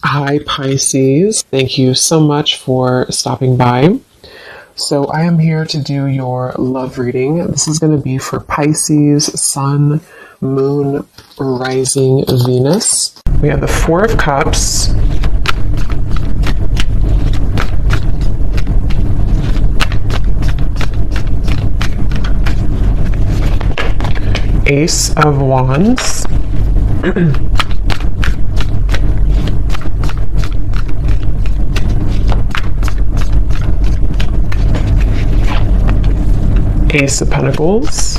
Hi, Pisces. Thank you so much for stopping by. So, I am here to do your love reading. This is going to be for Pisces, Sun, Moon, Rising, Venus. We have the Four of Cups, Ace of Wands, Ace of Pentacles,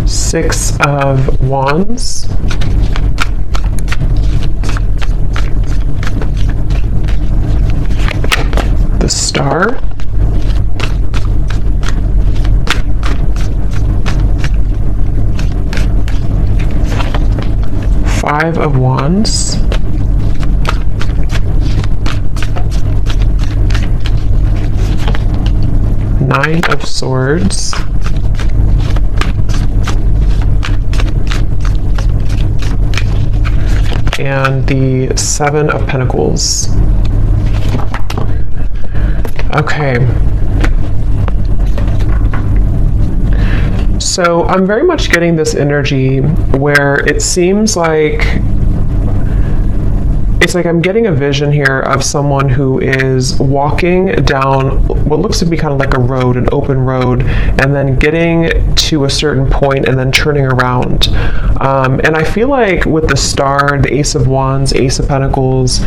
Six of Wands, the Star, Five of Wands, Nine of Swords, and the Seven of Pentacles. Okay. So I'm very much getting this energy where it seems like I'm getting a vision here of someone who is walking down what looks to be kind of like a road, an open road, and then getting to a certain point and then turning around. And I feel like with the Star, the Ace of Wands, Ace of Pentacles,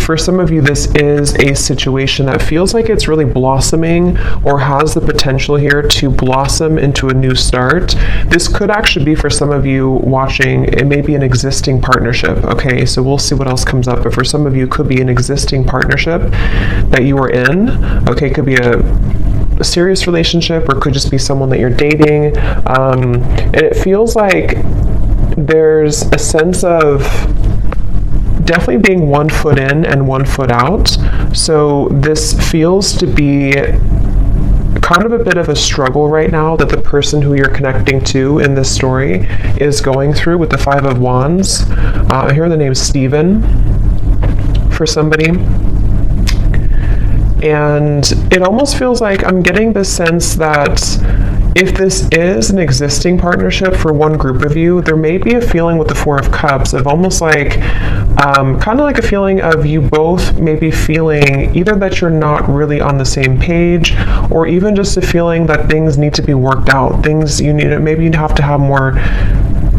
for some of you, this is a situation that feels like it's really blossoming or has the potential here to blossom into a new start. This could actually be for some of you watching, it may be an existing partnership. Okay, so we'll see what else comes up, but for some of you, it could be an existing partnership that you are in. Okay, it could be a serious relationship, or it could just be someone that you're dating. And it feels like there's a sense of definitely being 1 foot in and 1 foot out. So this feels to be kind of a bit of a struggle right now that the person who you're connecting to in this story is going through with the Five of Wands. I hear the name Stephen for somebody. And it almost feels like I'm getting the sense that if this is an existing partnership for one group of you, there may be a feeling with the Four of Cups of almost like, kind of like a feeling of you both maybe feeling either that you're not really on the same page, or even just a feeling that things need to be worked out. Maybe you have to have more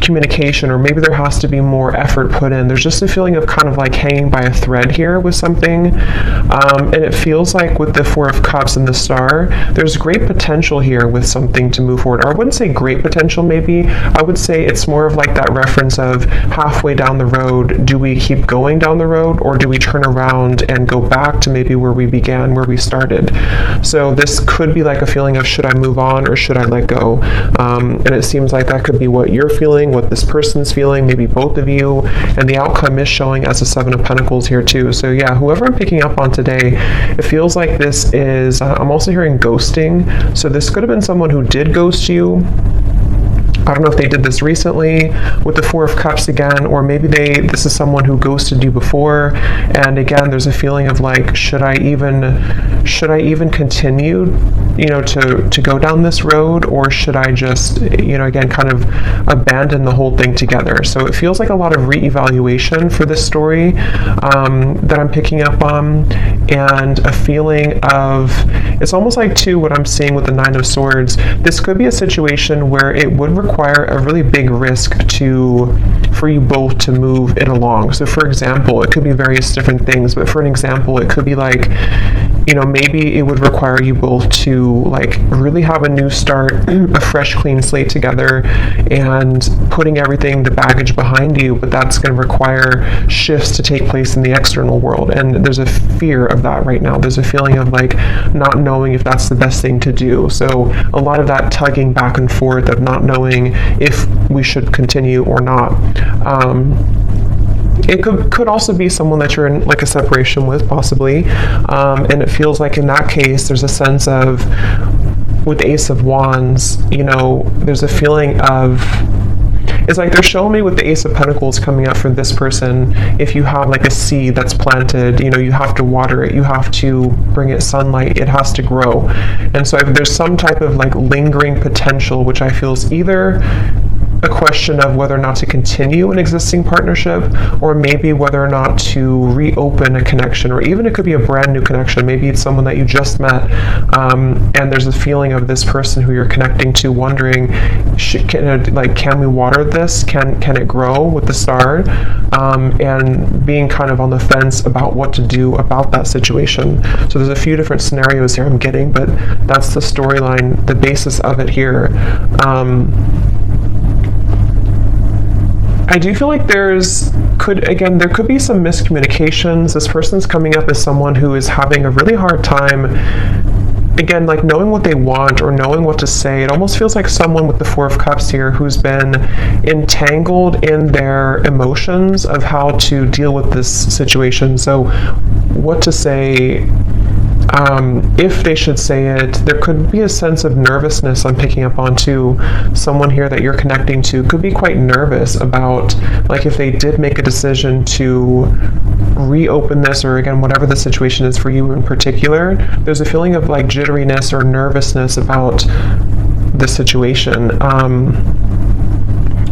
communication, or maybe there has to be more effort put in. There's just a feeling of kind of like hanging by a thread here with something. And it feels like with the Four of Cups and the Star, there's great potential here with something to move forward. Or I wouldn't say great potential, maybe. I would say it's more of like that reference of halfway down the road, do we keep going down the road, or do we turn around and go back to maybe where we began, where we started? So this could be like a feeling of, should I move on or should I let go? And it seems like that could be what you're feeling, what this person's feeling, maybe both of you, and the outcome is showing as a Seven of Pentacles here too. So yeah, whoever I'm picking up on today, it feels like this is, I'm also hearing ghosting. So this could have been someone who did ghost you. I don't know if they did this recently with the Four of Cups again, or maybe this is someone who ghosted you before. And again, there's a feeling of like, should I even continue, to go down this road, or should I just, again, kind of abandon the whole thing together? So it feels like a lot of reevaluation for this story that I'm picking up on, and a feeling of, it's almost like too what I'm seeing with the Nine of Swords. This could be a situation where it would require a really big risk for you both to move it along. So for example, it could be various different things, but for an example, it could be like, maybe it would require you both to like really have a new start, a fresh clean slate together, and putting everything, the baggage behind you, but that's going to require shifts to take place in the external world. And there's a fear of that right now. There's a feeling of like not knowing if that's the best thing to do. So a lot of that tugging back and forth of not knowing if we should continue or not. It could also be someone that you're in like a separation with, possibly, and it feels like in that case there's a sense of with the Ace of Wands, there's a feeling of, it's like they're showing me with the Ace of Pentacles coming up for this person, if you have like a seed that's planted, you have to water it, you have to bring it sunlight, it has to grow. And so if there's some type of like lingering potential, which I feel is either a question of whether or not to continue an existing partnership, or maybe whether or not to reopen a connection, or even it could be a brand new connection. Maybe it's someone that you just met, and there's a feeling of this person who you're connecting to wondering, can we water this? Can it grow with the star? And being kind of on the fence about what to do about that situation. So there's a few different scenarios here I'm getting, but that's the storyline, the basis of it here. I do feel like there could be some miscommunications. This person's coming up as someone who is having a really hard time, again, like knowing what they want or knowing what to say. It almost feels like someone with the Four of Cups here who's been entangled in their emotions of how to deal with this situation. So what to say, if they should say it. There could be a sense of nervousness I'm picking up on too. Someone here that you're connecting to could be quite nervous about, like, if they did make a decision to reopen this, or again, whatever the situation is for you in particular, there's a feeling of like jitteriness or nervousness about the situation.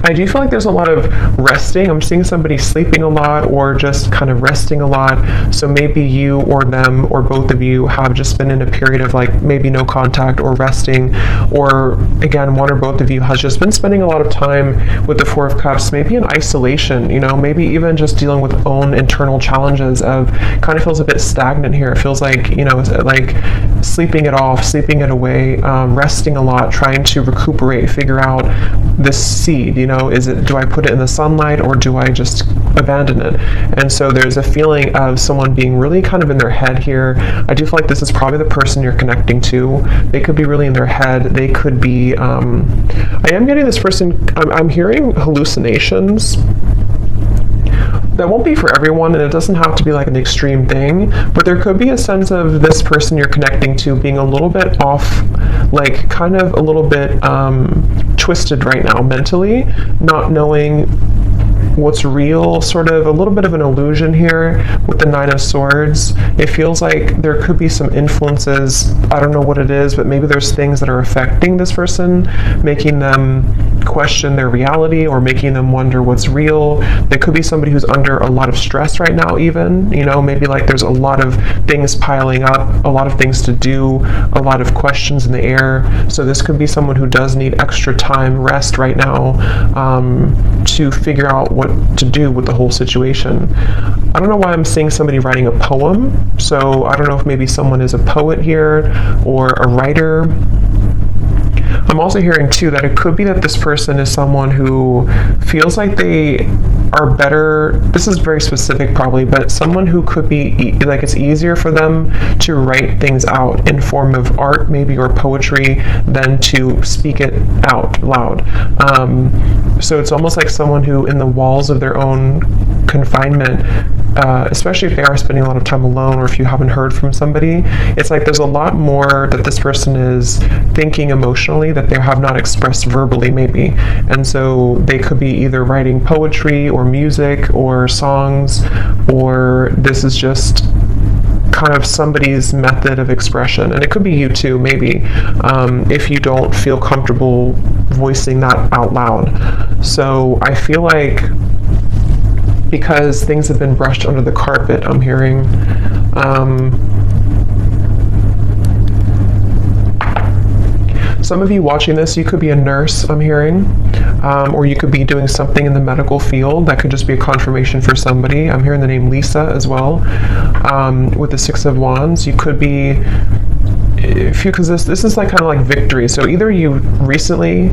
I do feel like there's a lot of resting. I'm seeing somebody sleeping a lot or just kind of resting a lot. So maybe you or them or both of you have just been in a period of like maybe no contact or resting, or again, one or both of you has just been spending a lot of time with the Four of Cups, maybe in isolation, maybe even just dealing with own internal challenges of kind of feels a bit stagnant here. It feels like, like sleeping it off, sleeping it away, resting a lot, trying to recuperate, figure out this seed, do I put it in the sunlight or do I just abandon it? And so there's a feeling of someone being really kind of in their head here. I do feel like this is probably the person you're connecting to. They could be really in their head. They could be, I am getting this person, I'm hearing hallucinations. That won't be for everyone, and it doesn't have to be like an extreme thing, but there could be a sense of this person you're connecting to being a little bit off, like kind of a little bit twisted right now mentally, not knowing what's real, sort of a little bit of an illusion here with the Nine of Swords. It feels like there could be some influences, I don't know what it is, but maybe there's things that are affecting this person, making them question their reality or making them wonder what's real. There could be somebody who's under a lot of stress right now even, maybe like there's a lot of things piling up, a lot of things to do, a lot of questions in the air. So this could be someone who does need extra time, rest right now, to figure out what to do with the whole situation. I don't know why I'm seeing somebody writing a poem, so I don't know if maybe someone is a poet here or a writer. I'm also hearing too that it could be that this person is someone who feels like they are better, this is very specific probably, but someone who could be like it's easier for them to write things out in form of art maybe or poetry than to speak it out loud. So it's almost like someone who in the walls of their own confinement, especially if they are spending a lot of time alone or if you haven't heard from somebody, it's like there's a lot more that this person is thinking emotionally that they have not expressed verbally maybe. And so they could be either writing poetry or music or songs, or this is just kind of somebody's method of expression. And it could be you too, maybe, if you don't feel comfortable voicing that out loud. So I feel like because things have been brushed under the carpet, I'm hearing, some of you watching this, you could be a nurse, I'm hearing, or you could be doing something in the medical field. That could just be a confirmation for somebody. I'm hearing the name Lisa as well, with the Six of Wands. You could be, because this is like kind of like victory. So either you recently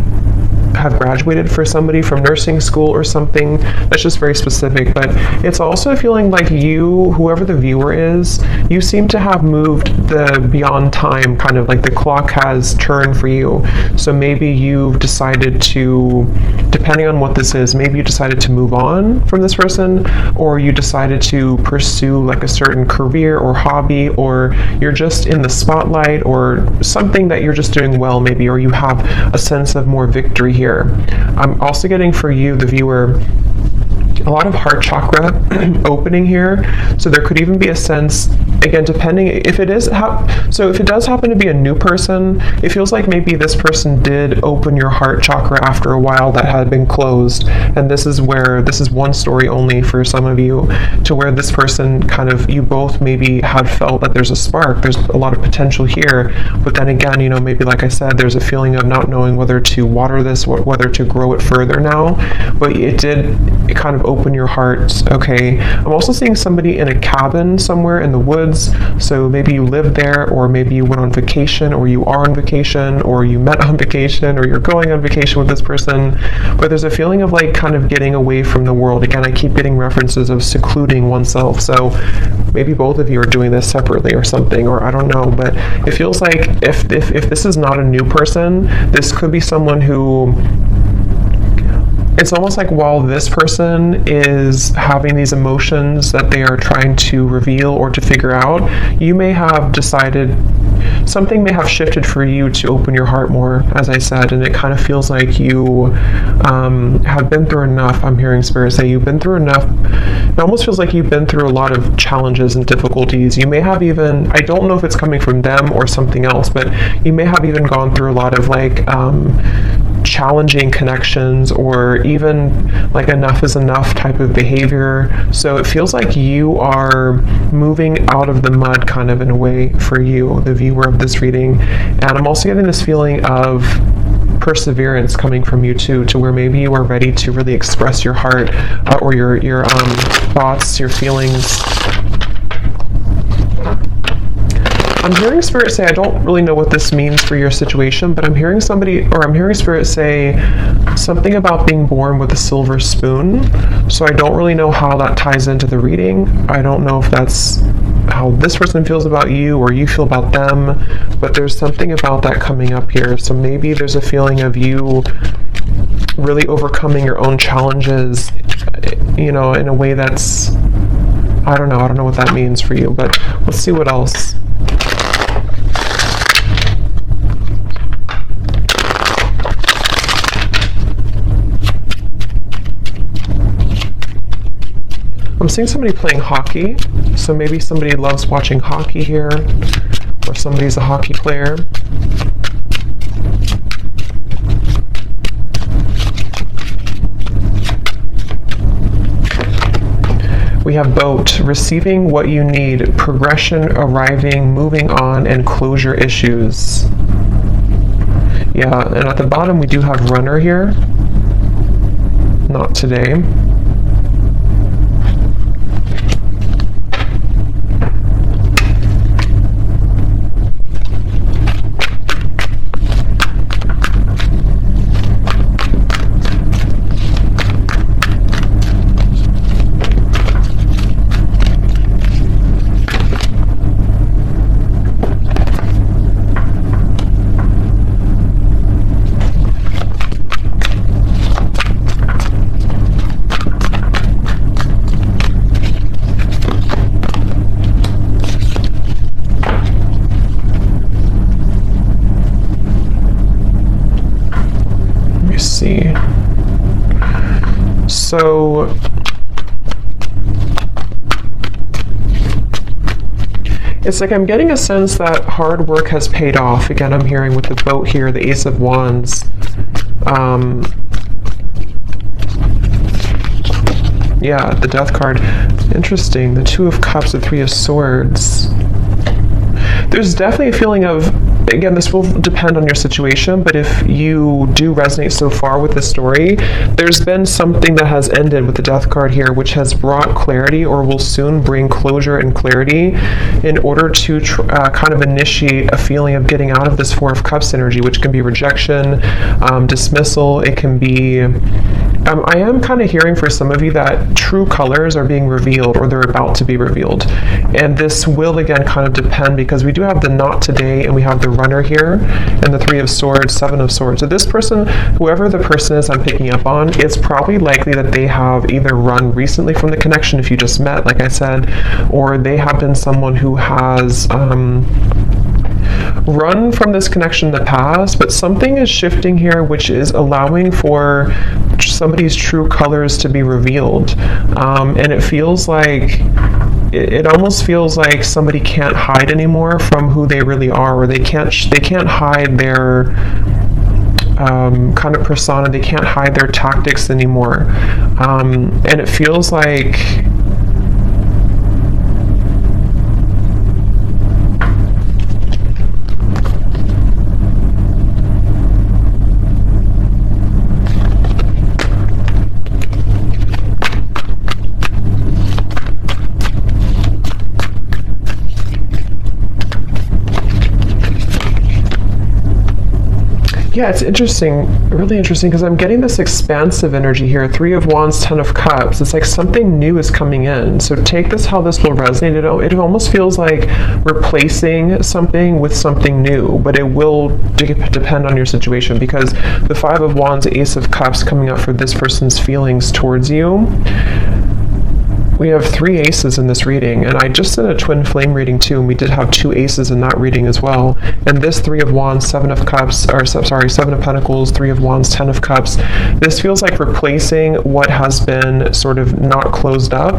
have graduated for somebody from nursing school or something. That's just very specific, but it's also feeling like you, whoever the viewer is, you seem to have moved the beyond time, kind of like the clock has turned for you. So maybe you've decided to depending on what this is, maybe you decided to move on from this person, or you decided to pursue like a certain career or hobby, or you're just in the spotlight, or something that you're just doing well maybe, or you have a sense of more victory here. I'm also getting for you, the viewer, a lot of heart chakra opening here. So there could even be a sense, again, depending if it is, so if it does happen to be a new person, it feels like maybe this person did open your heart chakra after a while that had been closed. And this is one story only for some of you, to where this person kind of, you both maybe had felt that there's a spark, there's a lot of potential here. But then again, maybe like I said, there's a feeling of not knowing whether to water this, whether to grow it further now. But it kind of open your heart. Okay. I'm also seeing somebody in a cabin somewhere in the woods. So maybe you live there, or maybe you went on vacation, or you are on vacation, or you met on vacation, or you're going on vacation with this person. But there's a feeling of like kind of getting away from the world. Again, I keep getting references of secluding oneself. So maybe both of you are doing this separately or something, or I don't know. But it feels like if this is not a new person, this could be someone who, it's almost like while this person is having these emotions that they are trying to reveal or to figure out, you may have decided, something may have shifted for you to open your heart more, as I said, and it kind of feels like you have been through enough. I'm hearing Spirit say you've been through enough. It almost feels like you've been through a lot of challenges and difficulties. You may have even, I don't know if it's coming from them or something else, but you may have even gone through a lot of like challenging connections, or even like enough is enough type of behavior. So it feels like you are moving out of the mud kind of in a way for you, the viewer of this reading. And I'm also getting this feeling of perseverance coming from you too, to where maybe you are ready to really express your heart, or your thoughts, your feelings. I'm hearing Spirit say, I don't really know what this means for your situation, but I'm hearing Spirit say something about being born with a silver spoon. So I don't really know how that ties into the reading. I don't know if that's how this person feels about you or you feel about them, but there's something about that coming up here. So maybe there's a feeling of you really overcoming your own challenges, in a way that's, I don't know what that means for you, but let's see what else. I'm seeing somebody playing hockey, so maybe somebody loves watching hockey here, or somebody's a hockey player. We have boat, receiving what you need, progression, arriving, moving on, and closure issues. Yeah, and at the bottom we do have runner here. Not today. So it's like I'm getting a sense that hard work has paid off. Again, I'm hearing with the boat here, the Ace of Wands. Yeah, the Death card. Interesting. The Two of Cups, the Three of Swords. There's definitely a feeling of, again, this will depend on your situation, but if you do resonate so far with the story, there's been something that has ended with the Death card here, which has brought clarity, or will soon bring closure and clarity, in order to kind of initiate a feeling of getting out of this Four of Cups energy, which can be rejection, dismissal. It can be I am kind of hearing for some of you that true colors are being revealed, or they're about to be revealed. And this will, again, kind of depend, because we do have the not today, and we have the runner here, and the 3 of swords, 7 of swords. So this person, whoever the person is I'm picking up on, it's probably likely that they have either run recently from the connection, if you just met, like I said, or they have been someone who has run from this connection in the past, but something is shifting here, which is allowing for somebody's true colors to be revealed. And it feels like, it almost feels like somebody can't hide anymore from who they really are, or they can't hide their kind of persona, they can't hide their tactics anymore. And it feels like yeah, it's interesting, really interesting, because I'm getting this expansive energy here. 3 of Wands, 10 of Cups. It's like something new is coming in. So take this how this will resonate. It almost feels like replacing something with something new, but it will depend on your situation, because the 5 of Wands, Ace of Cups coming up for this person's feelings towards you. We have 3 aces in this reading, and I just did a twin flame reading too, and we did have 2 aces in that reading as well. And this 3 of Wands, 7 of Cups, or sorry, 7 of Pentacles, 3 of Wands, 10 of Cups. This feels like replacing what has been sort of not closed up,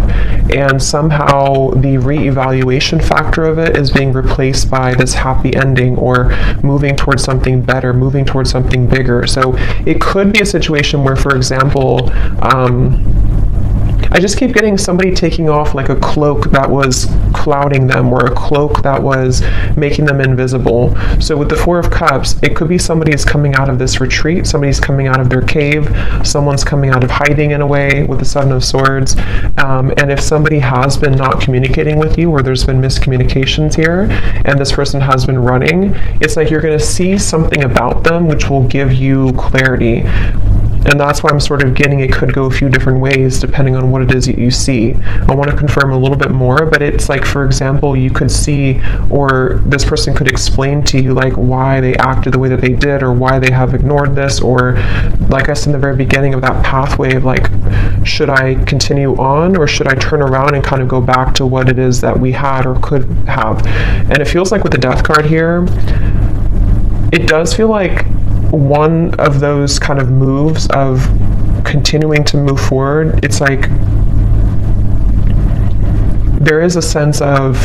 and somehow the reevaluation factor of it is being replaced by this happy ending, or moving towards something better, moving towards something bigger. So it could be a situation where, for example, I just keep getting somebody taking off like a cloak that was clouding them, or a cloak that was making them invisible. So with the 4 of Cups, it could be somebody's coming out of this retreat, somebody's coming out of their cave, someone's coming out of hiding in a way with the 7 of Swords. And if somebody has been not communicating with you, or there's been miscommunications here, and this person has been running, it's like you're going to see something about them which will give you clarity. And that's why I'm sort of getting it could go a few different ways depending on what it is that you see. I want to confirm a little bit more, but it's like, for example, you could see, or this person could explain to you like why they acted the way that they did, or why they have ignored this, or like I said in the very beginning of that pathway of like, should I continue on, or should I turn around and kind of go back to what it is that we had or could have. And it feels like with the Death card here, it does feel like one of those kind of moves of continuing to move forward. It's like there is a sense of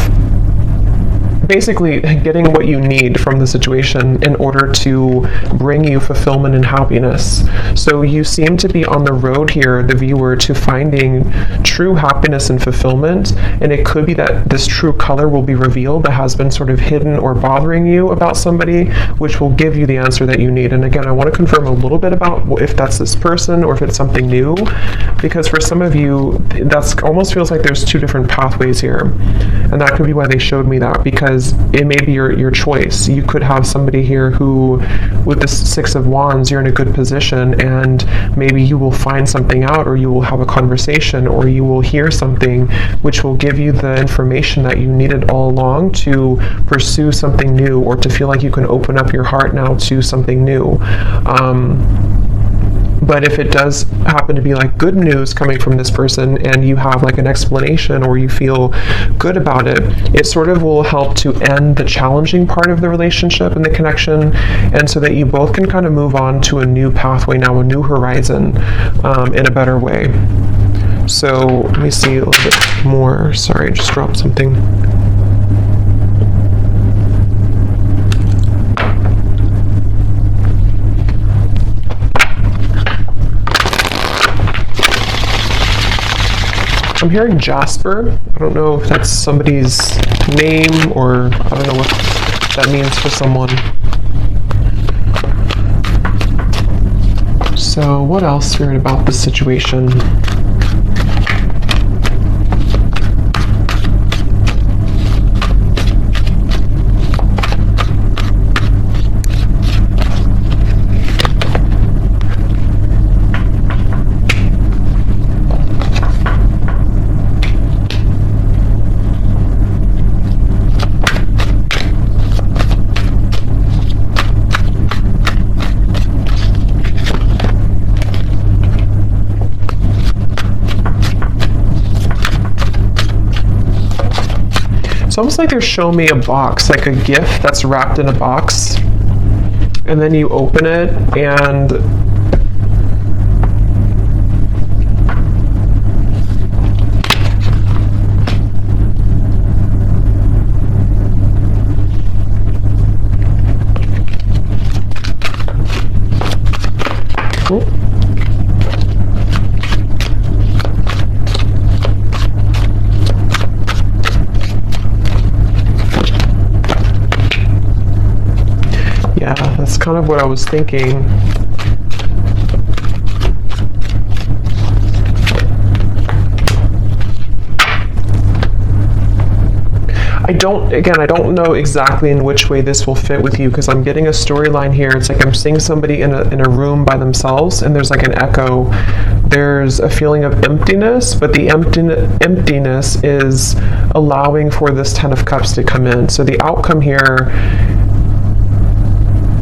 basically getting what you need from the situation in order to bring you fulfillment and happiness. So you seem to be on the road here, the viewer, to finding true happiness and fulfillment, and it could be that this true color will be revealed that has been sort of hidden or bothering you about somebody, which will give you the answer that you need. And again, I want to confirm a little bit about if that's this person or if it's something new, because for some of you, that's almost feels like there's 2 different pathways here, and that could be why they showed me that, because it may be your choice. You could have somebody here who, with the 6 of Wands, you're in a good position, and maybe you will find something out, or you will have a conversation, or you will hear something which will give you the information that you needed all along to pursue something new, or to feel like you can open up your heart now to something new. But if it does happen to be like good news coming from this person, and you have like an explanation, or you feel good about it, it sort of will help to end the challenging part of the relationship and the connection, and so that you both can kind of move on to a new pathway now, a new horizon, in a better way. So let me see a little bit more. Sorry, I just dropped something. I'm hearing Jasper. I don't know if that's somebody's name, or I don't know what that means for someone. So what else, Spirit, about this situation? It's almost like they're showing me a box, like a gift that's wrapped in a box, and then you open it and yeah, that's kind of what I was thinking. I don't know exactly in which way this will fit with you, because I'm getting a storyline here. It's like I'm seeing somebody in a room by themselves, and there's like an echo. There's a feeling of emptiness, but the emptiness is allowing for this Ten of Cups to come in. So the outcome here,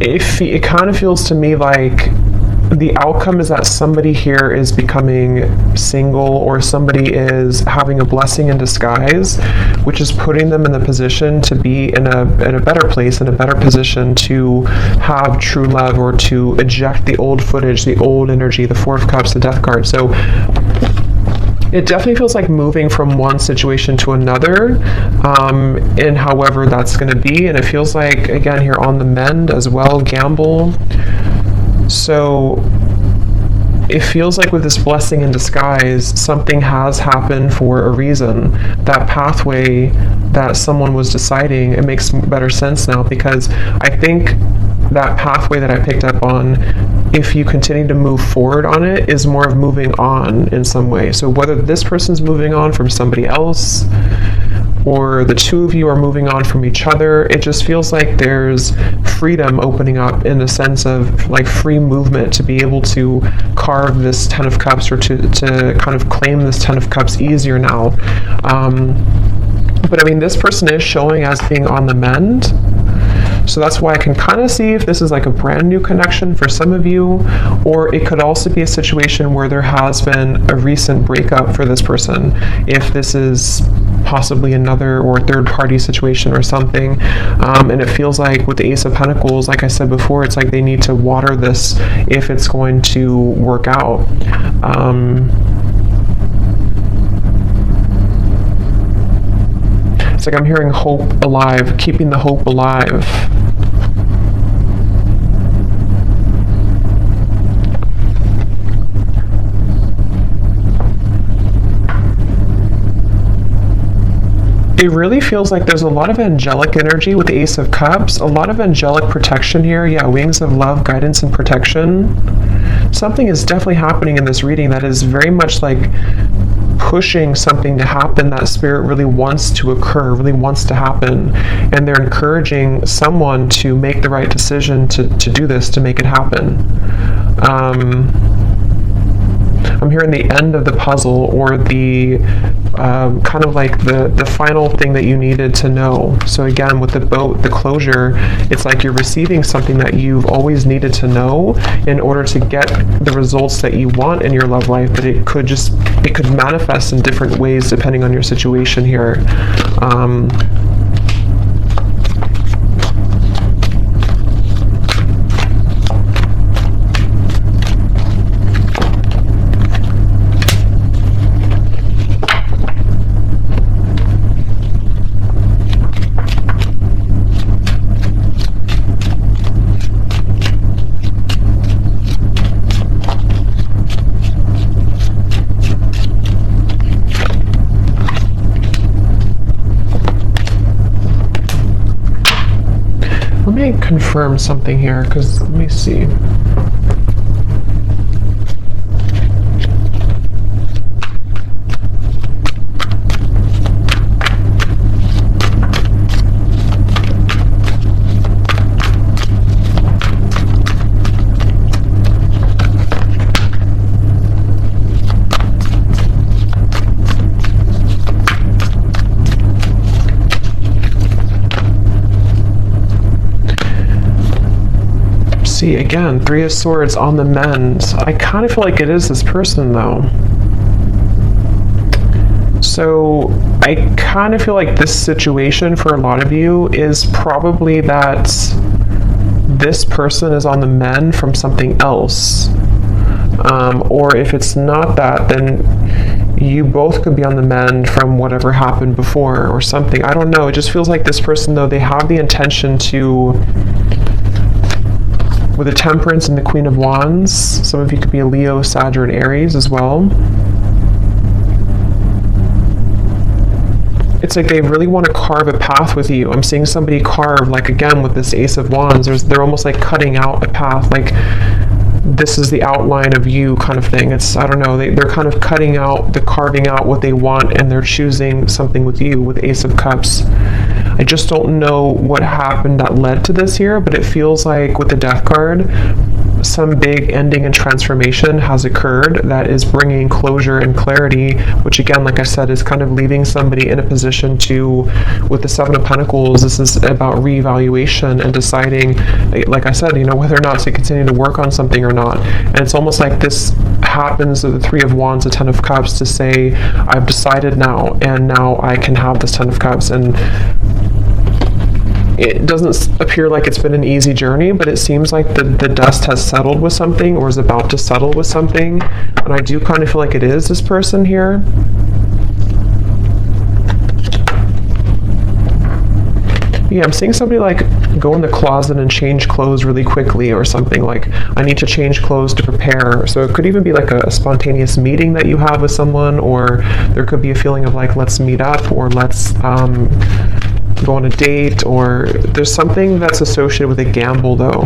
it kind of feels to me like the outcome is that somebody here is becoming single, or somebody is having a blessing in disguise, which is putting them in the position to be in a better place, in a better position to have true love, or to eject the old footage, the old energy, the Four of Cups, the Death card. So it definitely feels like moving from one situation to another, and however that's going to be. And it feels like, again, here on the mend as well, gamble. So it feels like with this blessing in disguise, something has happened for a reason. That pathway that someone was deciding, it makes better sense now, because I think that pathway that I picked up on, if you continue to move forward on it, is more of moving on in some way. So whether this person's moving on from somebody else, or the two of you are moving on from each other, it just feels like there's freedom opening up, in the sense of like free movement to be able to carve this Ten of Cups, or to kind of claim this Ten of Cups easier now. But I mean, this person is showing as being on the mend. So that's why I can kind of see if this is like a brand new connection for some of you, or it could also be a situation where there has been a recent breakup for this person. If this is possibly another or third party situation or something, and it feels like with the Ace of Pentacles, like I said before, it's like they need to water this if it's going to work out. It's like I'm hearing hope alive, keeping the hope alive. It really feels like there's a lot of angelic energy with the Ace of Cups, a lot of angelic protection here. Yeah, wings of love, guidance, and protection. Something is definitely happening in this reading that is very much like pushing something to happen that Spirit really wants to occur, really wants to happen. And they're encouraging someone to make the right decision to do this, to make it happen. I'm hearing the end of the puzzle, or the kind of like the final thing that you needed to know. So again, with the boat, the closure, it's like you're receiving something that you've always needed to know in order to get the results that you want in your love life. But it could manifest in different ways depending on your situation here. Let me confirm something here, because let me see. Again, Three of Swords on the mend. I kind of feel like it is this person, though. So I kind of feel like this situation for a lot of you is probably that this person is on the mend from something else. Or if it's not that, then you both could be on the mend from whatever happened before or something. I don't know. It just feels like this person, though, they have the intention to, with the Temperance and the Queen of Wands, some of you could be a Leo, Sag, or an Aries as well. It's like they really want to carve a path with you. I'm seeing somebody carve, like again with this Ace of Wands, they're almost like cutting out a path, like this is the outline of you kind of thing. It's, I don't know, they're kind of carving out what they want, and they're choosing something with you with Ace of Cups. I just don't know what happened that led to this here, but it feels like with the Death card, some big ending and transformation has occurred that is bringing closure and clarity, which again, like I said, is kind of leaving somebody in a position to, with the Seven of Pentacles, this is about reevaluation and deciding, like I said, whether or not to continue to work on something or not. And it's almost like this happens with the Three of Wands, the Ten of Cups, to say, I've decided now, and now I can have this Ten of Cups. And it doesn't appear like it's been an easy journey, but it seems like the dust has settled with something, or is about to settle with something. And I do kind of feel like it is this person here. Yeah, I'm seeing somebody like go in the closet and change clothes really quickly or something, like I need to change clothes to prepare. So it could even be like a spontaneous meeting that you have with someone, or there could be a feeling of like, let's meet up, or let's go on a date, or there's something that's associated with a gamble though.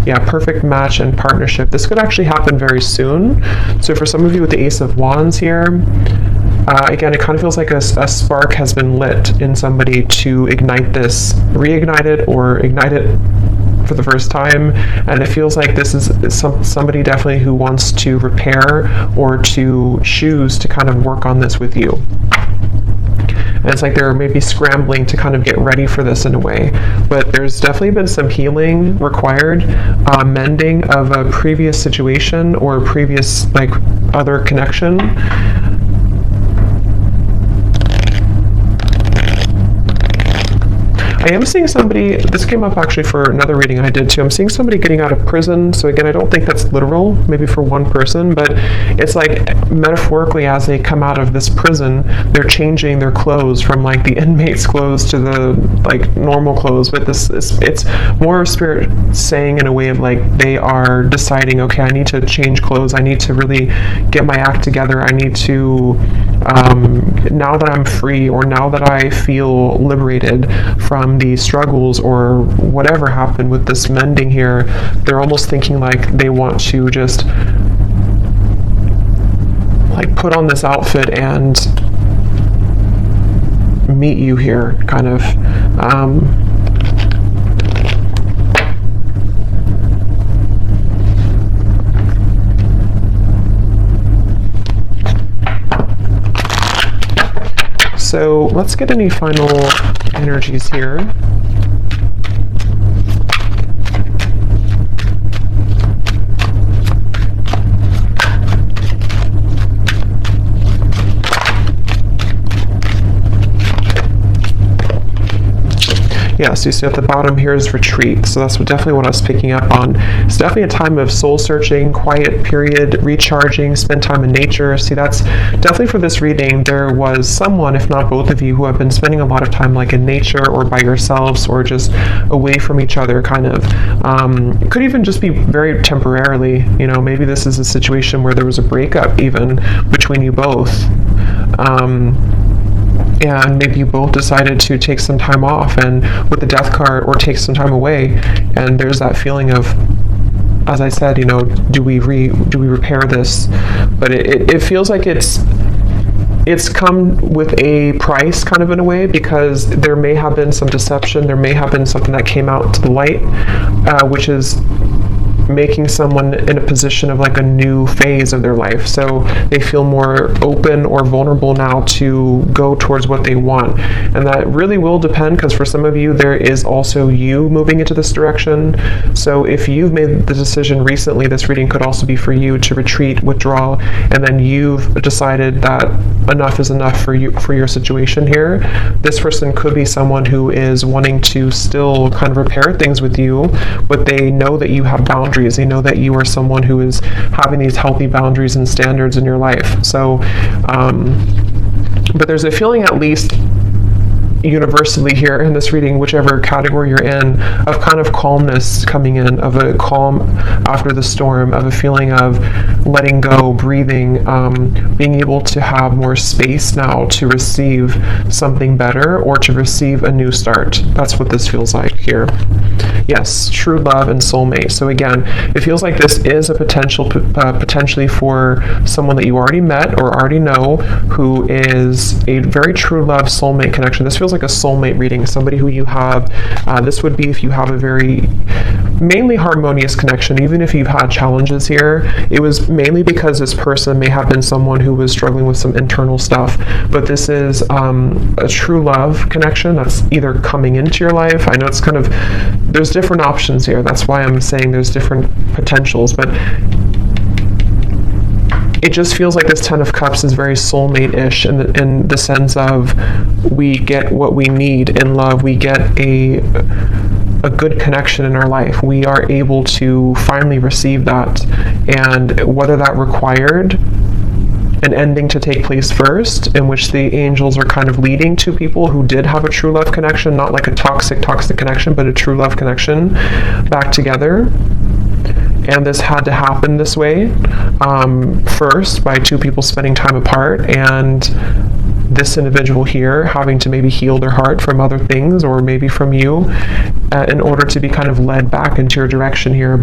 Yeah, perfect match and partnership. This could actually happen very soon. So for some of you with the Ace of Wands here, again, it kind of feels like a spark has been lit in somebody to ignite this, reignite it, or ignite it for the first time. And it feels like this is somebody definitely who wants to repair or to choose to kind of work on this with you. And it's like they're maybe scrambling to kind of get ready for this in a way. But there's definitely been some healing required, mending of a previous situation or a previous like other connection. I am seeing somebody, this came up actually for another reading I did too, I'm seeing somebody getting out of prison. So again, I don't think that's literal, maybe for one person, but it's like metaphorically, as they come out of this prison, they're changing their clothes from like the inmate's clothes to the like normal clothes. But it's more of spirit saying in a way of like, they are deciding, okay, I need to change clothes, I need to really get my act together, I need to, now that I'm free, or now that I feel liberated from the struggles or whatever happened with this mending here, they're almost thinking like they want to just like put on this outfit and meet you here, kind of. So let's get any final energies here. Yeah, so you see at the bottom here is retreat. So that's definitely what I was picking up on. It's definitely a time of soul searching, quiet period, recharging, spend time in nature. See, that's definitely for this reading. There was someone, if not both of you, who have been spending a lot of time like in nature or by yourselves or just away from each other, kind of. It could even just be very temporarily. Maybe this is a situation where there was a breakup even between you both. And maybe you both decided to take some time off, and with the Death card, or take some time away, and there's that feeling of, as I said, do we repair this? But it feels like it's come with a price, kind of in a way, because there may have been some deception, there may have been something that came out to the light, which is making someone in a position of like a new phase of their life. So they feel more open or vulnerable now to go towards what they want. And that really will depend, because for some of you, there is also you moving into this direction. So if you've made the decision recently, this reading could also be for you to retreat, withdraw, and then you've decided that enough is enough for you, for your situation here. This person could be someone who is wanting to still kind of repair things with you, but they know that you have boundaries. They know that you are someone who is having these healthy boundaries and standards in your life. So, but there's a feeling, at least universally here in this reading, whichever category you're in, of kind of calmness coming in, of a calm after the storm, of a feeling of letting go, breathing, being able to have more space now to receive something better or to receive a new start. That's what this feels like here. Yes, true love and soulmate. So again, it feels like this is a potentially for someone that you already met or already know, who is a very true love soulmate connection. This feels like a soulmate reading, somebody who you have, this would be if you have a very mainly harmonious connection. Even if you've had challenges here, it was mainly because this person may have been someone who was struggling with some internal stuff, but this is a true love connection that's either coming into your life. I know it's kind of, there's different options here, that's why I'm saying there's different potentials, but it just feels like this Ten of Cups is very soulmate-ish in the sense of we get what we need in love. We get a good connection in our life. We are able to finally receive that. And whether that required an ending to take place first, in which the angels are kind of leading to people who did have a true love connection, not like a toxic connection, but a true love connection back together. And this had to happen this way, first by two people spending time apart, and this individual here having to maybe heal their heart from other things, or maybe from you, in order to be kind of led back into your direction here. And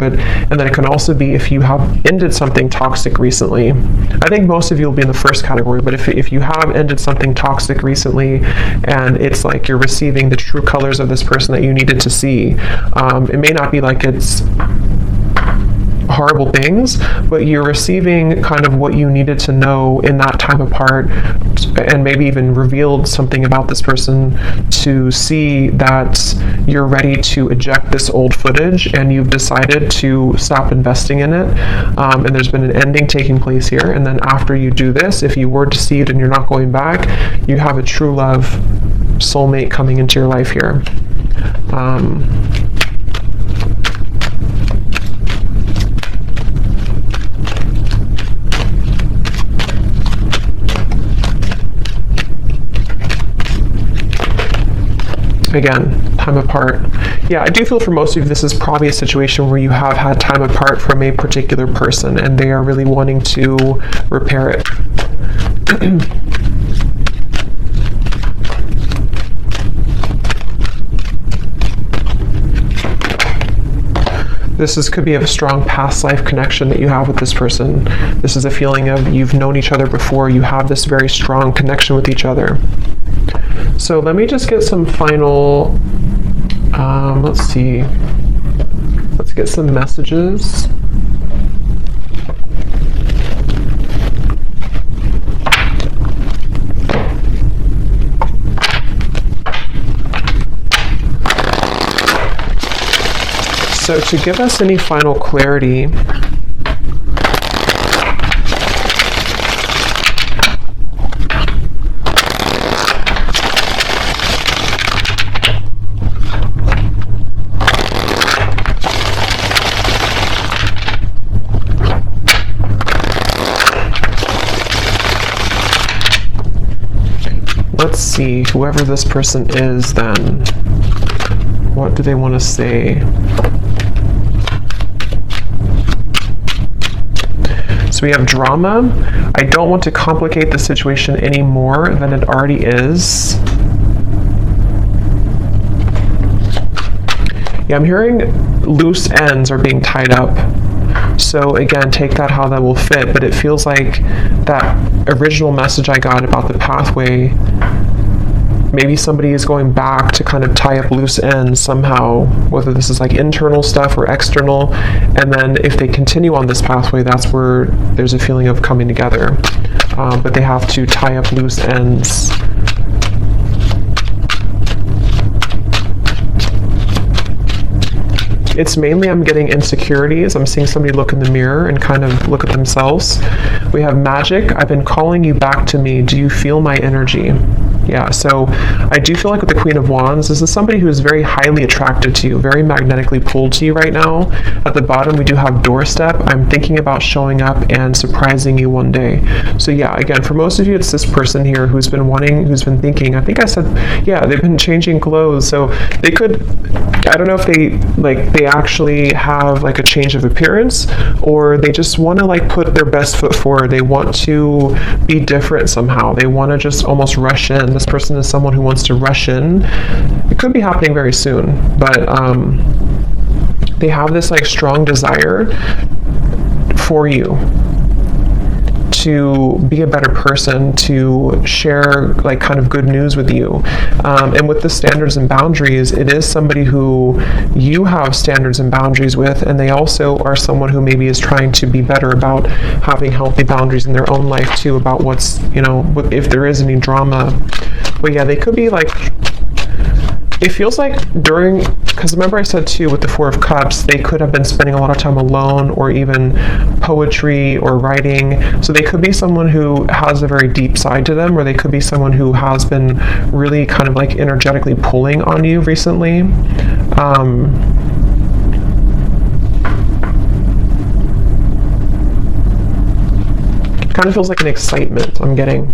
then it can also be if you have ended something toxic recently. I think most of you will be in the first category, but if you have ended something toxic recently, and it's like you're receiving the true colors of this person that you needed to see, it may not be like it's horrible things, but you're receiving kind of what you needed to know in that time apart, and maybe even revealed something about this person to see that you're ready to eject this old footage, and you've decided to stop investing in it, and there's been an ending taking place here. And then after you do this, if you were deceived and you're not going back, you have a true love soulmate coming into your life here. Again, time apart. Yeah, I do feel for most of you, this is probably a situation where you have had time apart from a particular person, and they are really wanting to repair it. This could be a strong past life connection that you have with this person. This is a feeling of you've known each other before. You have this very strong connection with each other. So let me just get some final, let's see. Let's get some messages. So to give us any final clarity, let's see, whoever this person is then, what do they want to say? So we have drama. I don't want to complicate the situation any more than it already is. Yeah, I'm hearing loose ends are being tied up. So again, take that how that will fit, but it feels like that original message I got about the pathway maybe somebody is going back to kind of tie up loose ends somehow, whether this is like internal stuff or external. And then if they continue on this pathway, that's where there's a feeling of coming together. But they have to tie up loose ends. It's mainly, I'm getting insecurities. I'm seeing somebody look in the mirror and kind of look at themselves. We have magic. I've been calling you back to me. Do you feel my energy? Yeah, so I do feel like with the Queen of Wands, this is somebody who is very highly attracted to you, very magnetically pulled to you right now. At the bottom, we do have doorstep. I'm thinking about showing up and surprising you one day. So yeah, again, for most of you, it's this person here who's been thinking, I think I said, yeah, they've been changing clothes. So they could, I don't know if they actually have like a change of appearance, or they just want to like put their best foot forward. They want to be different somehow. They want to just almost rush in. This person is someone who wants to rush in. It could be happening very soon, but they have this like strong desire for you to be a better person, to share like kind of good news with you. And with the standards and boundaries, it is somebody who you have standards and boundaries with, and they also are someone who maybe is trying to be better about having healthy boundaries in their own life too, about what's, if there is any drama. But yeah, they could be like, it feels like because remember I said too, with the Four of Cups, they could have been spending a lot of time alone, or even poetry or writing. So they could be someone who has a very deep side to them, or they could be someone who has been really kind of like energetically pulling on you recently. Kind of feels like an excitement I'm getting.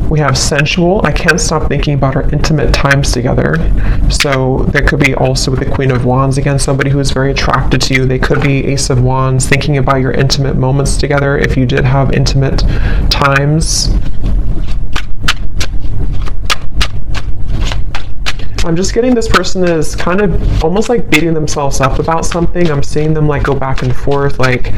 We have sensual. I can't stop thinking about our intimate times together. So there could be also with the Queen of Wands, again, somebody who is very attracted to you. They could be Ace of Wands, thinking about your intimate moments together if you did have intimate times. I'm just getting this person is kind of almost like beating themselves up about something. I'm seeing them like go back and forth, like,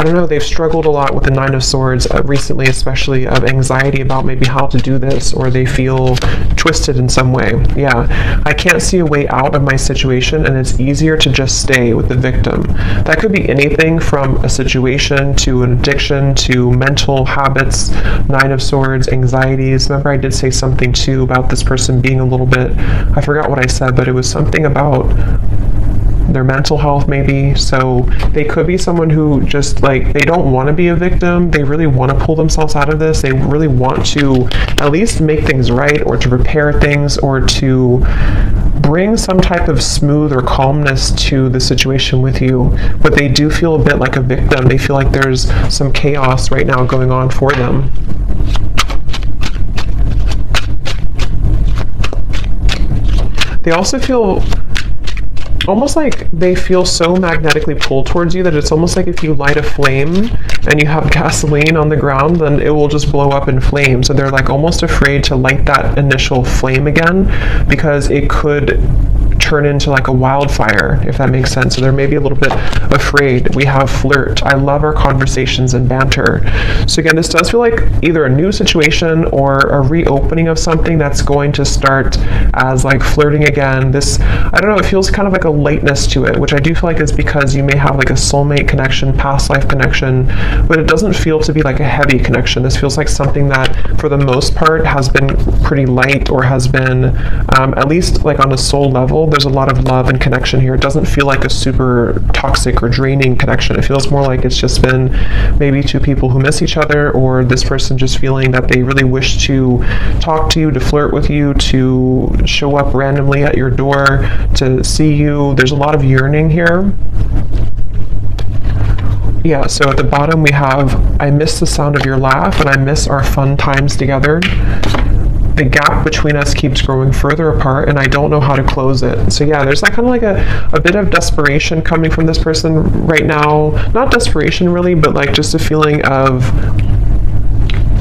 I don't know, they've struggled a lot with the Nine of Swords recently, especially of anxiety about maybe how to do this, or they feel twisted in some way. Yeah, I can't see a way out of my situation, and it's easier to just stay with the victim. That could be anything from a situation to an addiction to mental habits, Nine of Swords, anxieties. Remember I did say something too about this person being a little bit, I forgot what I said, but it was something about their mental health maybe. So they could be someone who just like, they don't want to be a victim. They really want to pull themselves out of this. They really want to at least make things right, or to repair things, or to bring some type of smooth or calmness to the situation with you. But they do feel a bit like a victim. They feel like there's some chaos right now going on for them. They also feel almost like they feel so magnetically pulled towards you that it's almost like if you light a flame and you have gasoline on the ground, then it will just blow up in flames. So they're like almost afraid to light that initial flame again, because it could turn into like a wildfire, if that makes sense. So they're maybe a little bit afraid. We have flirt. I love our conversations and banter. So again, this does feel like either a new situation or a reopening of something that's going to start as like flirting again. This, I don't know, it feels kind of like a lightness to it, which I do feel like is because you may have like a soulmate connection, past life connection, but it doesn't feel to be like a heavy connection. This feels like something that for the most part has been pretty light, or has been at least like on a soul level, there's a lot of love and connection here. It doesn't feel like a super toxic or draining connection. It feels more like it's just been maybe two people who miss each other, or this person just feeling that they really wish to talk to you, to flirt with you, to show up randomly at your door, to see you. There's a lot of yearning here. Yeah, so at the bottom we have, I miss the sound of your laugh, and I miss our fun times together. The gap between us keeps growing further apart, and I don't know how to close it. So yeah, there's like kind of like a bit of desperation coming from this person right now. Not desperation really, but like just a feeling of,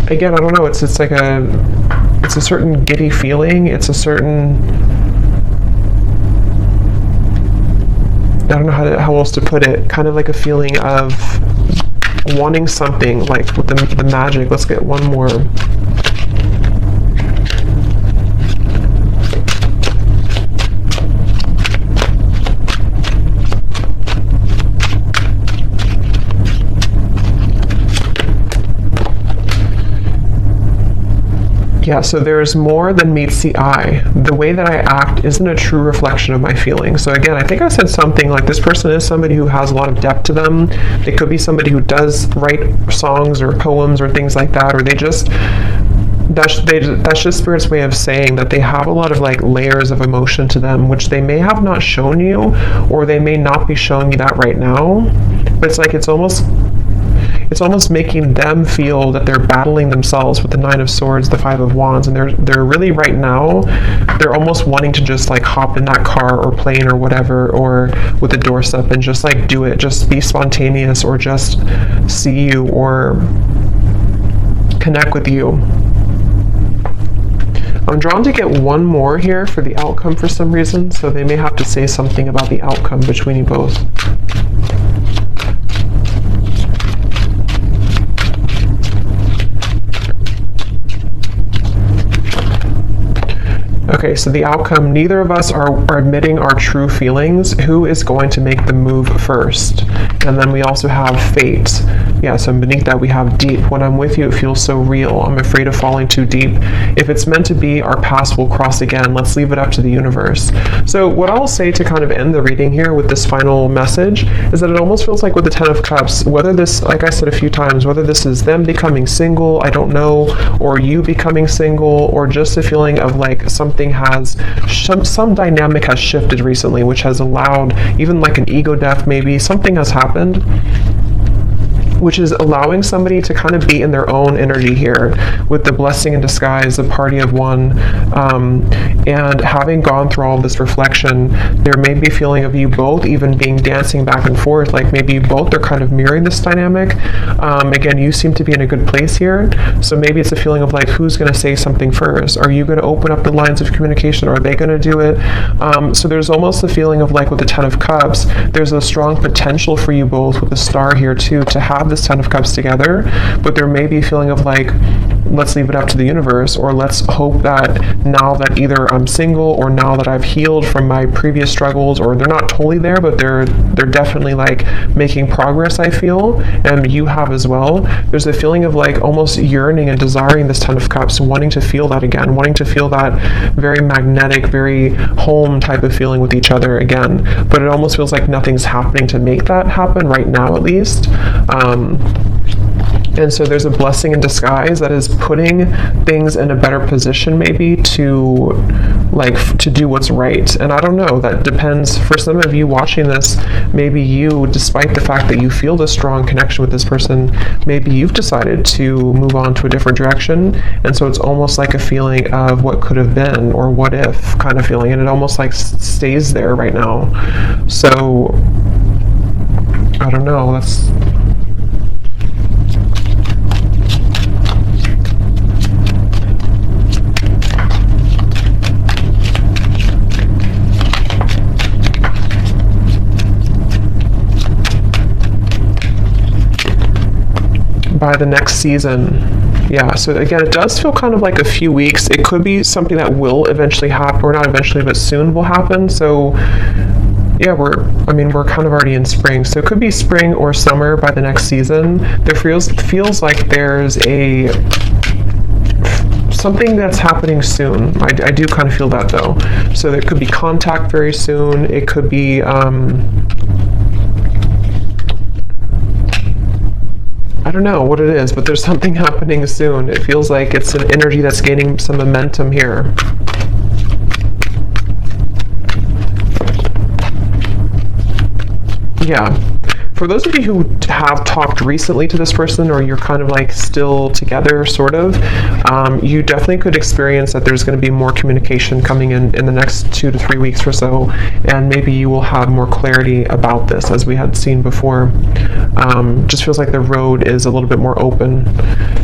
again, I don't know, it's like it's a certain giddy feeling. It's a certain, don't know how else to put it, kind of like a feeling of wanting something, like with the magic. Let's get one more. Yeah, so there's more than meets the eye. The way that I act isn't a true reflection of my feelings. So again, I think I said something like this person is somebody who has a lot of depth to them. They could be somebody who does write songs or poems or things like that, or that's just Spirit's way of saying that they have a lot of like layers of emotion to them, which they may have not shown you, or they may not be showing you that right now. But it's like it's almost making them feel that they're battling themselves with the Nine of Swords, the Five of Wands, and they're really right now, they're almost wanting to just like hop in that car or plane or whatever, or with the doorstep and just like do it, just be spontaneous, or just see you or connect with you. I'm drawn to get one more here for the outcome for some reason, so they may have to say something about the outcome between you both. Okay, so the outcome, neither of us are admitting our true feelings. Who is going to make the move first? And then we also have fate. Yeah, so beneath that we have deep. When I'm with you, it feels so real. I'm afraid of falling too deep. If it's meant to be, our paths will cross again. Let's leave it up to the universe. So what I'll say to kind of end the reading here with this final message is that it almost feels like with the Ten of Cups, whether this, like I said a few times, whether this is them becoming single, I don't know, or you becoming single, or just a feeling of like something has, some dynamic has shifted recently, which has allowed even like an ego death, maybe something has happened, which is allowing somebody to kind of be in their own energy here with the blessing in disguise, the party of one, and having gone through all this reflection, there may be a feeling of you both even being dancing back and forth, like maybe you both are kind of mirroring this dynamic. Again, you seem to be in a good place here, so maybe it's a feeling of like, who's going to say something first? Are you going to open up the lines of communication, or are they going to do it? So there's almost a feeling of like with the Ten of Cups, there's a strong potential for you both with the Star here too, to have this Ten of Cups together, but there may be a feeling of like, let's leave it up to the universe, or let's hope that now that either I'm single, or now that I've healed from my previous struggles, or they're not totally there, but they're definitely like making progress, I feel, and you have as well. There's a feeling of like almost yearning and desiring this Ten of Cups, wanting to feel that again, wanting to feel that very magnetic, very home type of feeling with each other again, but it almost feels like nothing's happening to make that happen right now, at least. And so there's a blessing in disguise that is putting things in a better position, maybe to do what's right. And I don't know, that depends. For some of you watching this, maybe you, despite the fact that you feel this strong connection with this person, maybe you've decided to move on to a different direction. And so it's almost like a feeling of what could have been, or what if kind of feeling. And it almost like stays there right now. So I don't know, that's... by the next season. Yeah, so again, it does feel kind of like a few weeks. It could be something that will eventually happen, or not eventually, but soon will happen. So yeah, we're kind of already in spring. So it could be spring or summer by the next season. There feels like there's something that's happening soon. I do kind of feel that though. So there could be contact very soon. It could be, I don't know what it is, but there's something happening soon. It feels like it's an energy that's gaining some momentum here. Yeah. For those of you who have talked recently to this person, or you're kind of like still together, sort of, you definitely could experience that there's going to be more communication coming in the next 2 to 3 weeks or so, and maybe you will have more clarity about this, as we had seen before. Just feels like the road is a little bit more open.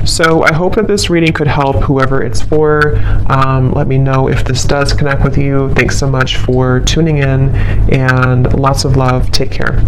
So I hope that this reading could help whoever it's for. Let me know if this does connect with you. Thanks so much for tuning in, and lots of love. Take care.